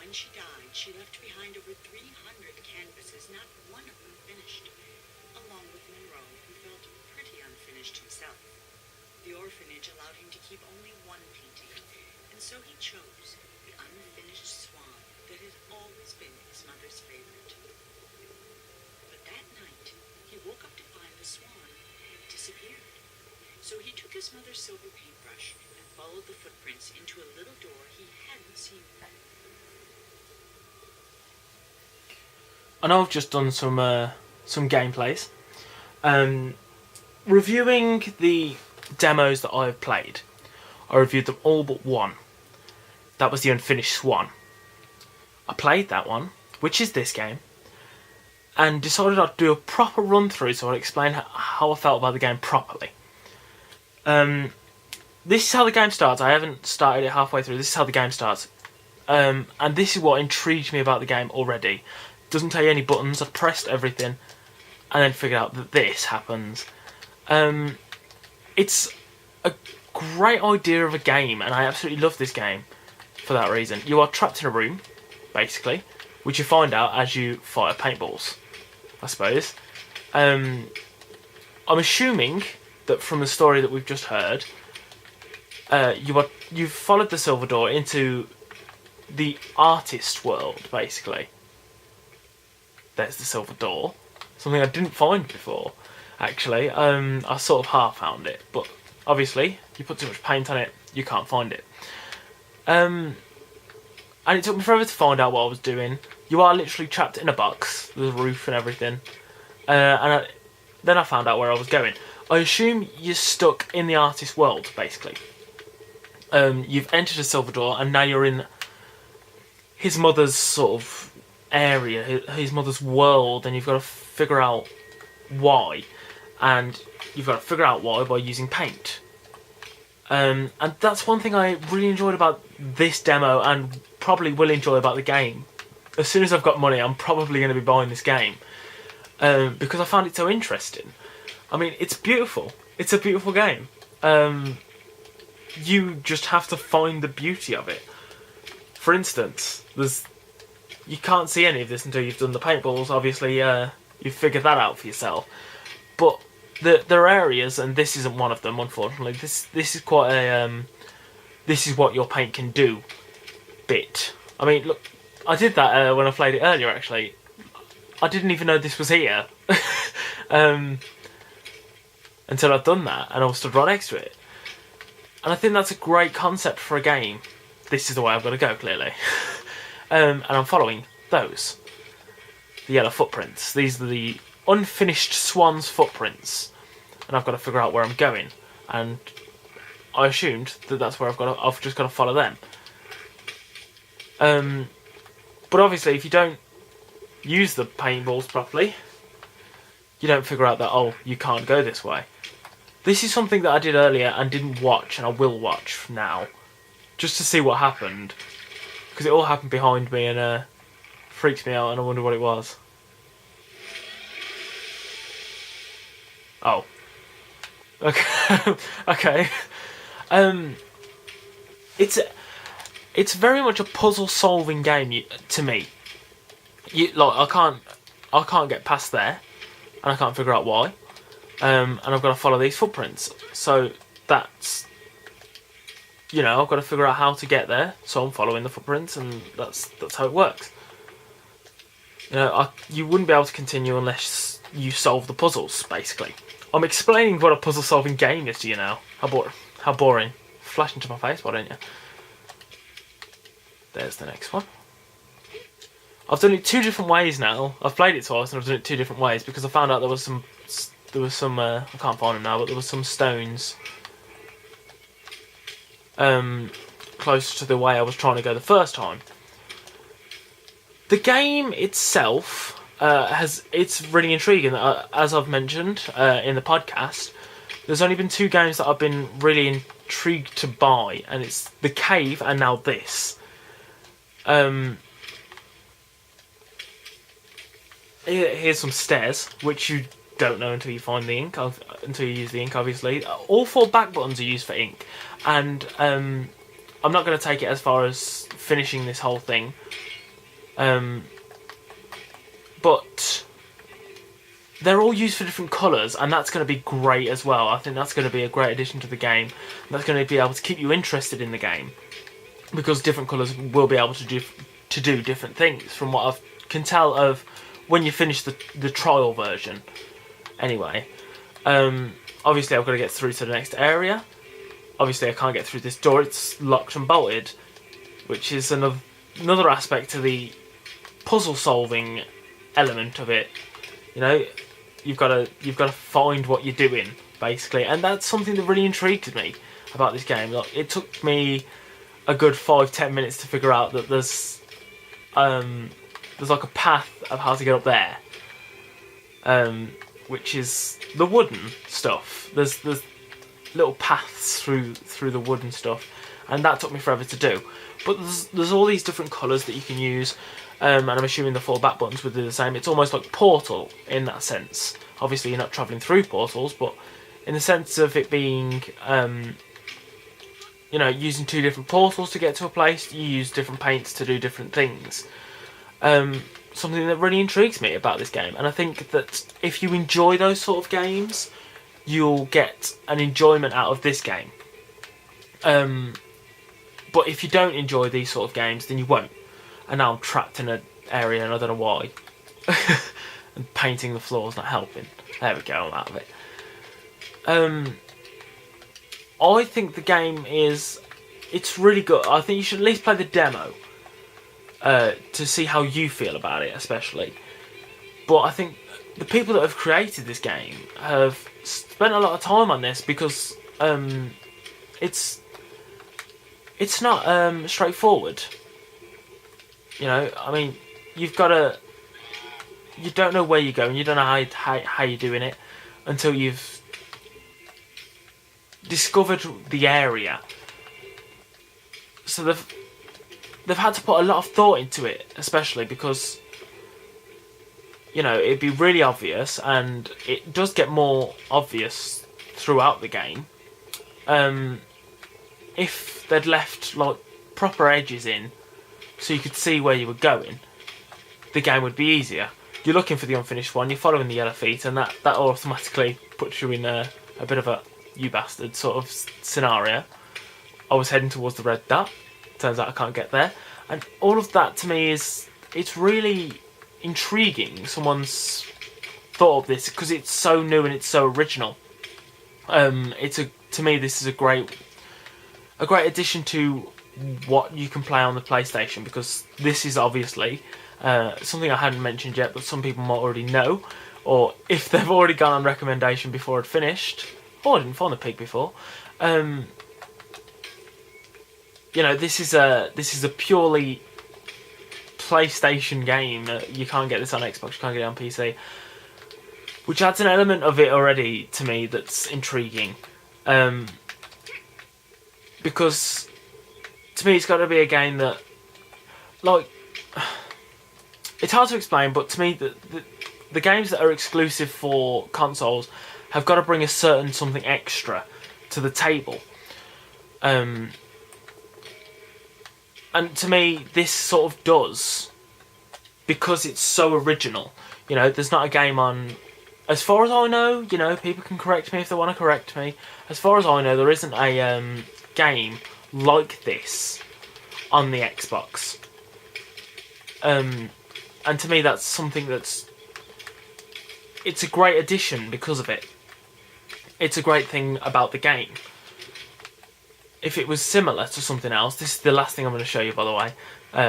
when she died, she left behind over 300 canvases, not one of them finished, along with Monroe, who felt pretty unfinished himself. The orphanage allowed him to keep only one painting, and so he chose the unfinished swan that had always been his mother's favorite. But that night, he woke up to find the swan had disappeared. So he took his mother's silver paintbrush and followed the footprints into a little door he hadn't seen before. I know I've just done some gameplays. Reviewing the demos that I've played, I reviewed them all but one. That was the Unfinished Swan. I played that one, which is this game, and decided I'd do a proper run through so I'd explain how I felt about the game properly. This is how the game starts. I haven't started it halfway through. This is how the game starts. And this is what intrigued me about the game already. Doesn't tell you any buttons. I've pressed everything and then figured out that this happens. It's a great idea of a game, and I absolutely love this game for that reason. You are trapped in a room, basically, which you find out as you fire paintballs, I suppose. I'm assuming that from the story that we've just heard, you've followed the silver door into the artist world, basically. There's the silver door. Something I didn't find before, actually. I sort of half found it, but obviously, you put too much paint on it, you can't find it. And it took me forever to find out what I was doing. You are literally trapped in a box, with a roof and everything. Then I found out where I was going. I assume you're stuck in the artist world, basically. You've entered a silver door, and now you're in his mother's sort of area, his mother's world, and you've got to figure out why. And you've got to figure out why by using paint. And that's one thing I really enjoyed about this demo, and probably will enjoy about the game. As soon as I've got money, I'm probably going to be buying this game. Because I found it so interesting. I mean, it's beautiful. It's a beautiful game. You just have to find the beauty of it. For instance, you can't see any of this until you've done the paintballs. Obviously, you've figured that out for yourself. But there are areas, and this isn't one of them, unfortunately. This is quite a this is what your paint can do bit. I mean, look, I did that when I played it earlier. Actually, I didn't even know this was here. Until I'd done that, and I was stood right next to it. And I think that's a great concept for a game. This is the way I've got to go, clearly. And I'm following those. The yellow footprints. These are the unfinished swan's footprints. And I've got to figure out where I'm going. And I assumed that that's where I've just got to follow them. But obviously, if you don't use the paintballs properly, you don't figure out that, oh, you can't go this way. This is something that I did earlier and didn't watch, and I will watch now, just to see what happened, because it all happened behind me and freaked me out, and I wonder what it was. Oh. Okay. Okay. It's very much a puzzle-solving game to me. I can't get past there, and I can't figure out why. And I've got to follow these footprints. So that's, I've got to figure out how to get there. So I'm following the footprints, and that's how it works. You wouldn't be able to continue unless you solve the puzzles, basically. I'm explaining what a puzzle-solving game is to you now. How boring. Flash into my face, why don't you? There's the next one. I've done it 2 different ways now. I've played it twice, and I've done it 2 different ways because I found out there was some I can't find them now, but there was some stones closer to the way I was trying to go the first time. The game itself it's really intriguing. As I've mentioned in the podcast, there's only been 2 games that I've been really intrigued to buy, and it's The Cave and now this. Here's some stairs, which you don't know until you find the ink, until you use the ink, obviously. All 4 back buttons are used for ink, and I'm not going to take it as far as finishing this whole thing, But they're all used for different colours, and that's going to be great as well. I think that's going to be a great addition to the game. That's going to be able to keep you interested in the game, because different colours will be able to do different things, from what I can tell of when you finish the trial version. Anyway, obviously I've got to get through to the next area. Obviously I can't get through this door, it's locked and bolted, which is another aspect to the puzzle solving element of it. You know, you've got to find what you're doing, basically, and that's something that really intrigued me about this game. Like, it took me a good 5-10 minutes to figure out that there's like a path of how to get up there, which is the wooden stuff. There's little paths through the wooden stuff, and that took me forever to do. But there's all these different colours that you can use, and I'm assuming the 4 back buttons would do the same. It's almost like Portal in that sense. Obviously you're not travelling through portals, but in the sense of it being, you know, using 2 different portals to get to a place, you use different paints to do different things. Something that really intrigues me about this game, and I think that if you enjoy those sort of games, you'll get an enjoyment out of this game. But if you don't enjoy these sort of games, then you won't. And now I'm trapped in an area and I don't know why. And painting the floor's not helping. There we go, I'm out of it. I think the game it's really good. I think you should at least play the demo to see how you feel about it, especially. But I think the people that have created this game have spent a lot of time on this, because it's not straightforward. You know, I mean, you don't know where you're going, you don't know how you're doing it until you've discovered the area. So they've had to put a lot of thought into it, especially because, you know, it'd be really obvious, and it does get more obvious throughout the game. If they'd left like proper edges in, so you could see where you were going, the game would be easier. You're looking for the unfinished one, you're following the yellow feet, and that automatically puts you in a bit of a you bastard sort of scenario. I was heading towards the red dot, turns out I can't get there, and all of that to me it's really intriguing. Someone's thought of this, because it's so new and it's so original. To me this is a great addition to what you can play on the PlayStation, because this is obviously something I hadn't mentioned yet, but some people might already know, or if they've already gone on recommendation before I'd finished. Oh, I didn't find the pig before. You know, this is a purely PlayStation game. You can't get this on Xbox, you can't get it on PC, which adds an element of it already to me that's intriguing. Because to me, it's got to be a game that, like, it's hard to explain, but to me, the games that are exclusive for consoles have got to bring a certain something extra to the table. And to me, this sort of does, because it's so original. You know, there's not a game on, as far as I know, you know, people can correct me if they want to correct me. As far as I know, there isn't a game like this on the Xbox. And to me, that's something it's a great addition because of it. It's a great thing about the game. If it was similar to something else, this is the last thing I'm going to show you, by the way,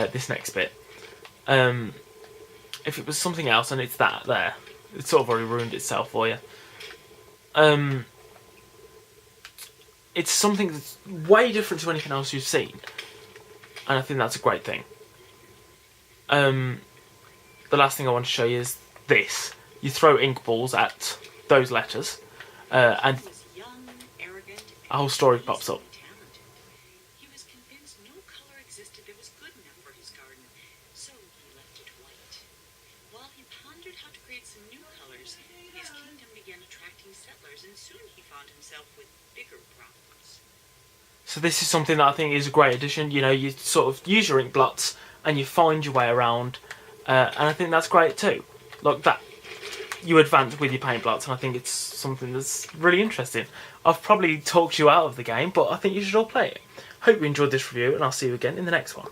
this next bit. If it was something else, and it's that there, it's sort of already ruined itself for you. It's something that's way different to anything else you've seen, and I think that's a great thing. The last thing I want to show you is this. You throw ink balls at those letters, and a whole story pops up. He was convinced no color existed that was good enough for his garden, so he left it white. While he pondered how to create some new colors, his kingdom began attracting settlers, and soon he found himself with bigger problems. So this is something that I think is a great addition. You know, you sort of use your ink blots and you find your way around, and I think that's great too. Like that, you advance with your paint blocks, and I think it's something that's really interesting. I've probably talked you out of the game, but I think you should all play it. Hope you enjoyed this review, and I'll see you again in the next one.